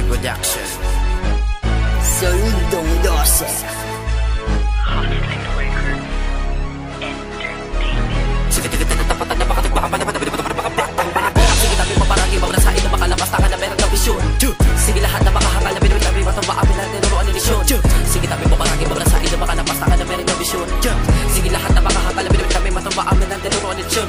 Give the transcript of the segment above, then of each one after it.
Production. Solidong 12. Sige tapatan na bakit baka sige tabi paparagi mabrasain na makalabas taka na meron ng visyon. Sige lahat na makahakal na binuwi tabi matang maamin na tinuruan ni Lisyon. Sige tabi paparagi mabrasain na makalabas taka na meron ng visyon. Sige lahat na makahakal na binuwi tabi matang maamin na tinuruan ni Lisyon.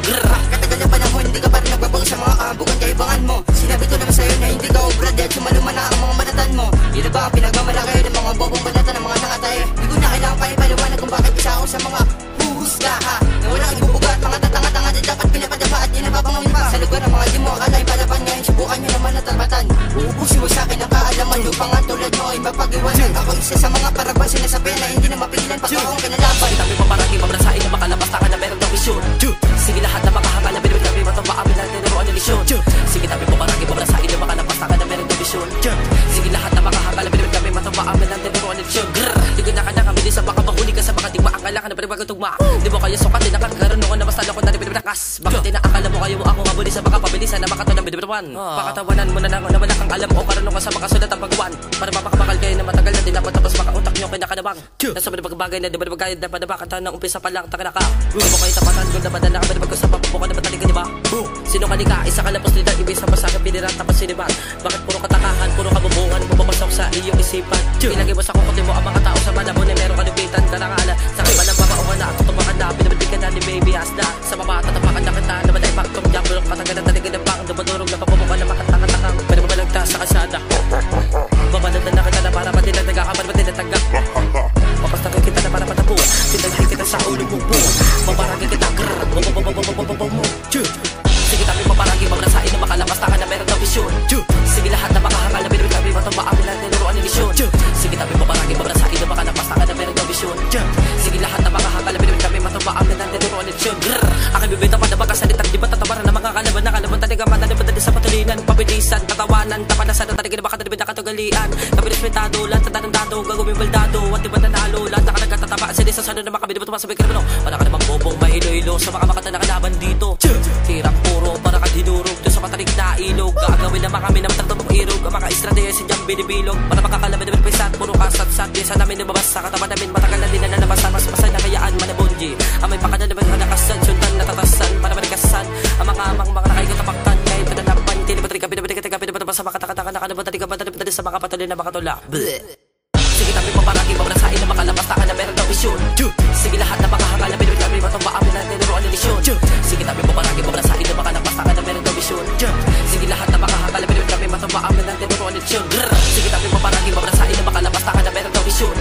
Katagal na panahon, hindi ka pa rin nagbabago sa mga bukan kaibangan mo. Sinabi ko naman sa'yo na hindi ka obra dahil sumaluma na ang mga manatan mo. Yun ba ang pinagmamalaki ng mga bobong banatan ng mga nangatay? Di ko na kailangan pa ipaliwanag kung bakit isa ako sa mga huhusgaha na walang ibubuga at mga tatanga-tanga din dapat pinapadapa at di napapangawin pa. Sa lugar ng mga di mo akala ipalaban ngayon, subukan nyo naman at tarpatan. Uubusin mo sa'kin ang kaalaman nyo, pang tulad mo ay mapag-iwanan. Ako isa sa mga parabang sinasabi na hindi na mapigilan pag akong kinalaban. Tabi paparagi mabrasain na makalabas taka na meron ng visyon. Sige lahat na makahakal na binuwi tabi matang maamin na tinuruan ni Lisyon. Sige tabi paparagi mabrasain na makalabas taka na meron ng visyon. Sige lahat na makahakal na binuwi tabi matang maamin na tinuruan ni Lisyon. Di ko na kabilis sa baka mahuli ka sa mga di maakala ka na pinabagong tugma. Di mo kaya sukat din nakakaroon na mas talo ko na rin pinabinakas. Bakit inaakala mo kayo mo ako mabuli sa baka pabilisan na makatulang binubuan. Pakatawanan mo na lang na wala kang alam o karunong ka sa makasulat ang pagbuwan. Para mapakabakal kayo na matagal na dinapot tapos baka utak nyo kinakanabang. Nasa bagay na di ba nabagayad na padabakatan ng umpisa pa lang takanaka. Di mo kayo tapatan kung nabadan na ka sa papubukan na mataligan di ba? Sino ka ka? Isa ka lapos nila ibig sa masagang piniran tapos siniban. Bakit puro katakahan, puro kabubuhan bumabasok sa iyong isipan? Ilagay mo sa kukutin mo ang mga tao sa malabo na meron kalupitan karangala. Sa kabalang babaungan na at tutumakan na pinabitikan na ni baby asda. Sa mabata tapakan na kita na maday pagkong jambulok matagal na taligin ng pang dumadurog na papubukan na makatakatakang pero mabalagta sa kasada. Babalatan na kita na para pati na nagkakamad pati na tagak. Papastakin kita na para patapo. Tinagay kita sa ulo mo po. Paparagi kita sige tabi paparagi mabrasain na makalabas taka na meron ng visyon. Sige lahat na makahakal na binuwi tabi matang maamin na tinuruan ni Lisyon. Sige tabi paparagi mabrasain na makalabas taka na meron ng visyon. Sige lahat na makahakal na binuwi tabi matang maamin na tinuruan ni Lisyon. Aking bibita pa na magkasalitang di ba tatawaran na mga kalaban na kalaban talaga manalibad sa patulinan. Pabilisan, patawanan, tapanasan na talaga na baka talibid na katugalian. Kabilismetado, lahat sa tanong-dado, gagawin baldado. At di ba nanalo, lahat na kanagkatatabaan sila sa sano na makabili mo tumasabay ka naman. Para ka namang bobong mahilo-hilo sa mga makata na kalaban dito. Tirang puro para ka dinurog doon sa matarik na ilog. Gagawin naman kami na matagtong mong irog. Ang mga estrateya sa diyang binibilog. Para makakalaban namin pisat, puro kasat-sat. Di sa namin nababas sa katawan namin. Matagal na din na nalabas sa mas-masay na kayaan manabonji. Ang may pakada naman na nakasan, sundan natatasan para manikasan. Ang mga nakikitapakan ngayon pinalapan. Tinipatri ka, pinapatri sa makataka-taka na kanaban. Tali ka ba sa mga patuloy na makatula. Sige tabi paparagi mabrasain na makalabas taka na meron ng visyon. Sige lahat na makahakal na binuwi tabi matang maamin na tinuruan ni Lisyon. Sige tabi paparagi mabrasain na makalabas taka na meron ng visyon. Sige lahat na makahakal na binuwi tabi matang maamin na tinuruan ni Lisyon. Sige tabi paparagi mabrasain na makalabas taka na meron ng visyon.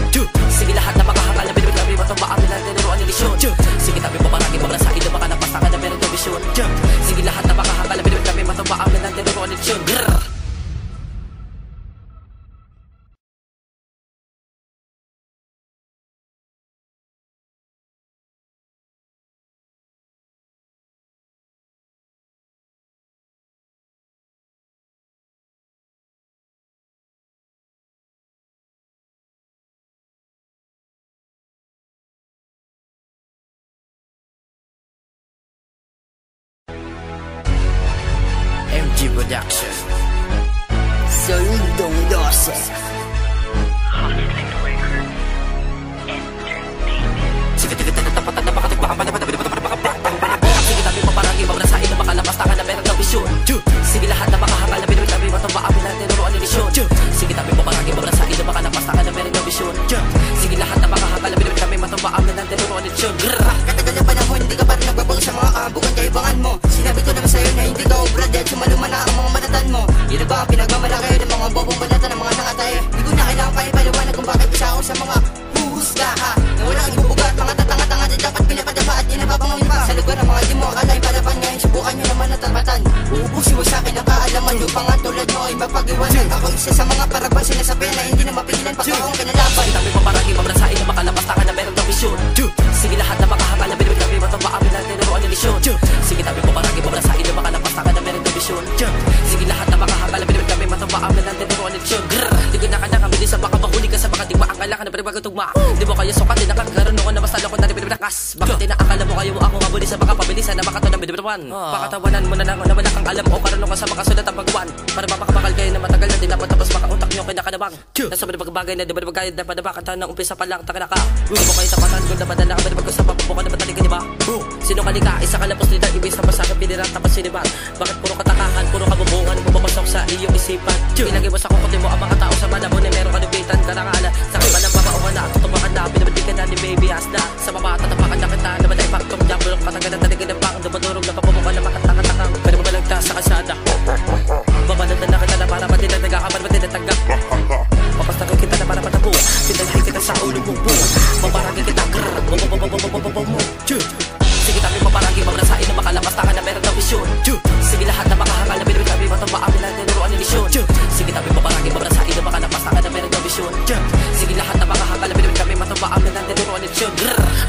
Sige lahat na makahakal na binuwi tabi matang maamin na tinuruan ni Lisyon. Sige tabi paparagi mabrasain na makalabas taka na meron ng visyon. Sige lahat na makahakal na binuwi tabi matang maamin na tinuruan ni Lisyon. Production. Solidong 12. Sige tapatan na bakit baka sige tabi paparagi mabrasain na makalabas taka na meron ng visyon. Sige lahat na makahakal na binuwi tabi matang maamin na tinuruan ni Lisyon. Sige tabi paparagi mabrasain na makalabas taka na meron ng visyon. Sige lahat na makahakal na binuwi tabi matang maamin na tinuruan ni Lisyon. Katagal na panahon, hindi ka pa rin nagbabago sa mga bukan kaibangan mo. Sinabi ko naman sa'yo na hindi ka obra dahil sumaluma na ang mga manatan mo. Yun ba ang pinagmamalaki ng mga bobong banatan ng mga nangatay? Di ko na kailangan pa ipaliwanag kung bakit isa ako sa mga huhusgaha na walang ibubuga at mga tatanga-tanga din dapat pinapadapa at di napapangawin pa. Sa lugar ng mga di mo akala ipalaban ngayon, subukan nyo naman at tarpatan. Uubusin mo sa'kin ang kaalaman nyo, pang tulad mo ay mapag-iwanan. Ako isa sa mga parabang sinasabi na hindi na mapigilan pag akong kinalaban. Tabi paparagi mabrasain na makalabas taka na meron ng visyon. Sige lahat na makahakal na binuwi tabi matang maamin na tinuruan ni Lisyon. Sige tabi paparagi mabrasain na makalabas taka na meron ng visyon. Sige lahat na makahakala pinipit kami mataba ang nalang tinuruan ni Leksyon. Di ko na kanakabili sa baka mahuli ka sa baka digma ang kailangan na pinipag tugma. Di mo kaya sukat din nakakaroon na masalo ko na pinipit na kas. Bakit inaakala mo kayo mo ako mabuli sa baka pabilisan na makato ng binipitawan. Pakatawanan mo na lang na wala kang alam o karunong ka sa makasulat ang pagwan. Para mapakamakal kayo na matagal na din dapat tapos makautak nyo kinakanabang. Nasa bagay na di ba bagay na padabakatan ng umpisa pa lang taka naka. Di mo kayo tapatan kung naman na ba ko sa papupukan na matalik di ba? Sino ka ka isa kalapos nila ibig sa masaga pinirat tapos sinibat. Bakit puro katakahan, puro kabubuhan bumabasok sa iyong isipan. Ilagay mo sa kukote mo ang mga tao sa malabo na meron kanibitan karangalan. Sa kiba ng babauhan na tutubakan na pinabatikan na ni baby asna. Sa mabata tapakan na kita na matay paktong jambulong patagan na taligin ng bang dumadurog na papupukan na makatangatakang. Pwede mo balagtas sa kasada. Babalatan na kita na para matinataga ka man matinataga. Papastakin kita na para matapo. Pinaghay kita sa ulo mo po. Mabarangin kita grrrr. Sige tabi maparagi mamrasain na makalapas taka na meron daw visyon. Sige lahat na makahangal na pinipit kami matamba ang nalang tinuruan ni Leksyon. Sige tabi maparagi mamrasain na makalapas taka na meron daw visyon. Sige lahat na makahangal na pinipit kami matamba ang nalang tinuruan ni Leksyon.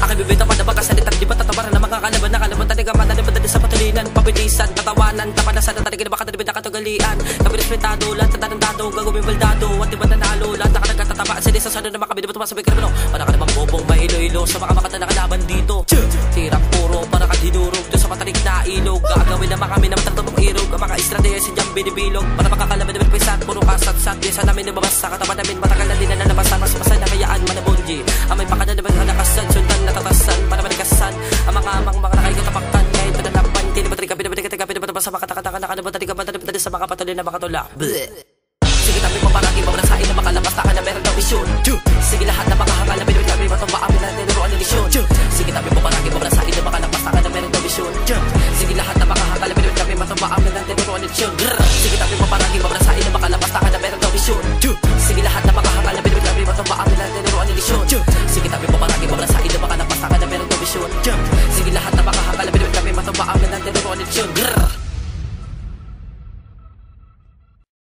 Aking bibita pa na magkasalitan di ba tatabaran na mga kalaban na kalaban taniga manalipad na sa patulinan. Pabilisan, katawanan, tapanasan na taligin na baka talibid na katugalian. Kabinismitado, lahat sa tanong-dado, gagawin baldado. At di ba nanalo, lahat na kanagkatatabaan. Sa sa na makabili ba tumasabay ka naman. Para ka namang bobong may ilo-ilo sa mga makata na kalaban dito. Tirang puro para ka dinurog doon sa matarik na ilog. Gagawin naman kami na matatapong irog. Ang mga estrateya si Jam binibilog. Para makakalaban namin pisan, puro kasat-sat. Bisa namin nababas sa katawan namin. Matagal na din na nalabasan. Mas masay na kayaan manabonji. Ang may pakada naman na nakasan. Sundan natatasan. Para manikasan. Ang mga mga nakikatapakan. Kahit pananapan. Tinibatri ka pinabatikat. Pinabatikat sa makataka. Nakanabatari ka panabatikat sa mga patuloy na makatulak. Sige tabi maparagi mamrasain na makalapas taka na meron daw visyon. Sige lahat na